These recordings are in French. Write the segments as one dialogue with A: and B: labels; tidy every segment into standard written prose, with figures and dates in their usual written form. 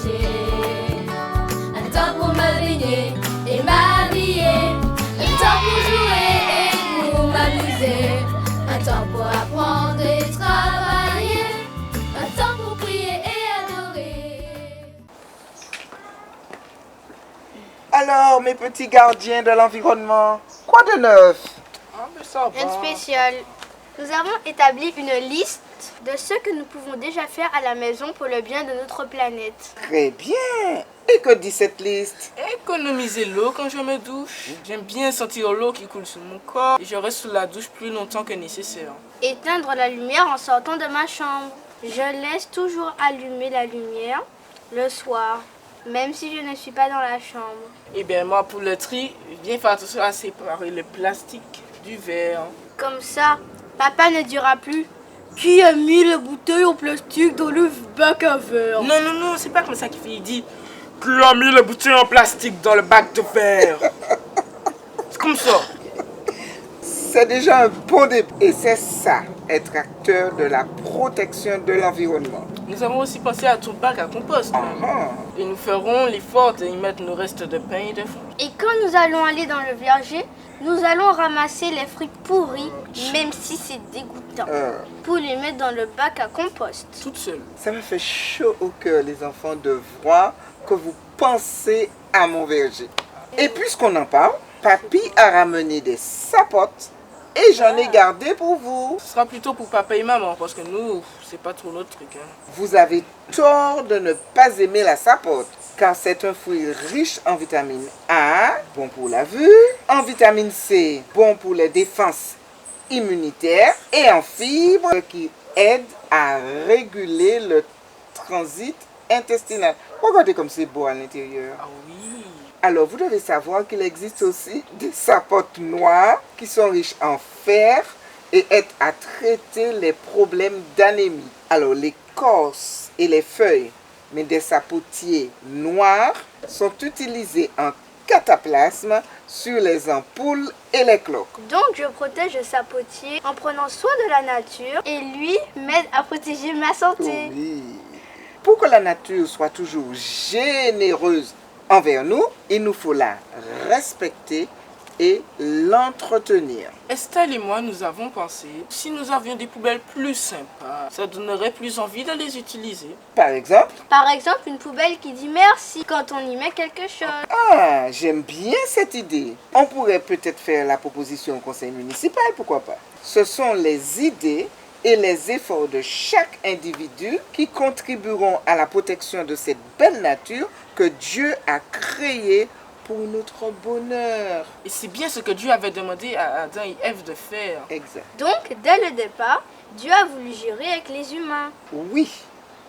A: marcher. Un temps pour me baigner et m'habiller. Un temps pour jouer et pour m'amuser. Un temps pour apprendre et travailler. Un temps pour prier et adorer.
B: Alors, mes petits gardiens de l'environnement, quoi de neuf?
C: Rien de spécial. Nous avons établi une liste de ce que nous pouvons déjà faire à la maison pour le bien de notre planète.
B: Très bien. Et que dit cette liste?
D: Économiser l'eau quand je me douche. J'aime bien sentir l'eau qui coule sur mon corps et je reste sous la douche plus longtemps que nécessaire.
C: Éteindre la lumière en sortant de ma chambre. Je laisse toujours allumer la lumière le soir, même si je ne suis pas dans la chambre.
D: Et bien moi pour le tri, bien faire attention à séparer le plastique du verre.
C: Comme ça, papa ne dira plus « Qui a mis les bouteilles en plastique dans le bac à verre ?»
D: Non, c'est pas comme ça qu'il fait. Il dit « Qui a mis les bouteilles en plastique dans le bac de verre ?» C'est comme ça.
B: C'est déjà un bon début. Et c'est ça, être acteur de la protection de l'environnement.
D: Nous avons aussi pensé à tout bac à compost. Et nous ferons l'effort d'y mettre nos restes de pain et de fruits.
C: Et quand nous allons aller dans le verger, nous allons ramasser les fruits pourris, même si c'est dégoûtant, pour les mettre dans le bac à compost.
D: Toute seule.
B: Ça me fait chaud au cœur, les enfants, de voir que vous pensez à mon verger. Et puisqu'on en parle, papy a ramené des sapotes et j'en ai gardé pour vous.
D: Ce sera plutôt pour papa et maman, parce que nous, c'est pas trop notre truc.
B: Vous avez tort de ne pas aimer la sapote, car c'est un fruit riche en vitamine A, bon pour la vue, en vitamine C, bon pour les défenses immunitaires, et en fibres qui aident à réguler le transit intestinal. Regardez comme c'est beau à l'intérieur.
D: Ah oui.
B: Alors, vous devez savoir qu'il existe aussi des sapotes noires qui sont riches en fer et aident à traiter les problèmes d'anémie. Alors, l'écorce et les feuilles, mais des sapotiers noirs, sont utilisés en cataplasme sur les ampoules et les cloques.
C: Donc je protège le sapotier en prenant soin de la nature et lui m'aide à protéger ma santé.
B: Oui. Pour que la nature soit toujours généreuse envers nous, il nous faut la respecter et l'entretenir.
D: Estelle et moi, nous avons pensé, si nous avions des poubelles plus sympas, ça donnerait plus envie de les utiliser.
B: Par exemple?
C: Par exemple, une poubelle qui dit merci quand on y met quelque chose.
B: Ah, j'aime bien cette idée. On pourrait peut-être faire la proposition au conseil municipal, pourquoi pas? Ce sont les idées et les efforts de chaque individu qui contribueront à la protection de cette belle nature que Dieu a créée pour notre bonheur.
D: Et c'est bien ce que Dieu avait demandé à Adam et Ève de faire.
B: Exact.
C: Donc, dès le départ, Dieu a voulu gérer avec les humains.
B: Oui,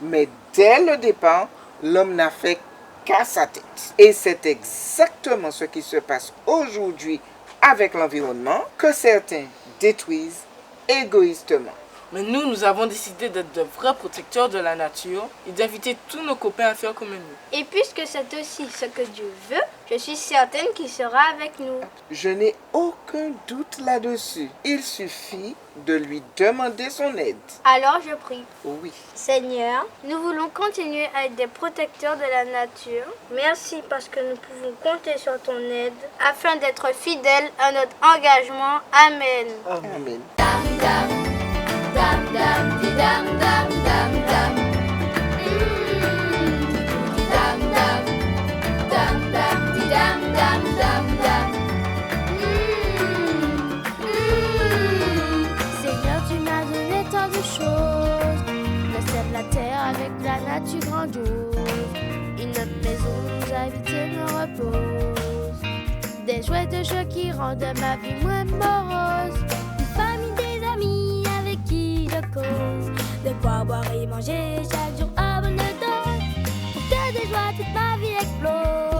B: mais dès le départ, l'homme n'a fait qu'à sa tête. Et c'est exactement ce qui se passe aujourd'hui avec l'environnement que certains détruisent égoïstement.
D: Mais nous avons décidé d'être de vrais protecteurs de la nature et d'inviter tous nos copains à faire comme nous.
C: Et puisque c'est aussi ce que Dieu veut, je suis certaine qu'il sera avec nous.
B: Je n'ai aucun doute là-dessus. Il suffit de lui demander son aide.
C: Alors je prie.
B: Oui.
C: Seigneur, nous voulons continuer à être des protecteurs de la nature. Merci parce que nous pouvons compter sur ton aide afin d'être fidèles à notre engagement. Amen.
B: Amen.
A: Dam dam di dam dam dam dam. Dam dam dam dam di dam dam dam dam.
E: Seigneur, tu m'as donné tant de choses. Le ciel, la terre avec la nature grandiose. Une maison nous habite et me repose. Des jouets de jeux qui rendent ma vie moins morose. Une famille, des amis avec qui je cause. De quoi boire et manger chaque jour avant de dormir. Pour que de joie toute ma vie explose.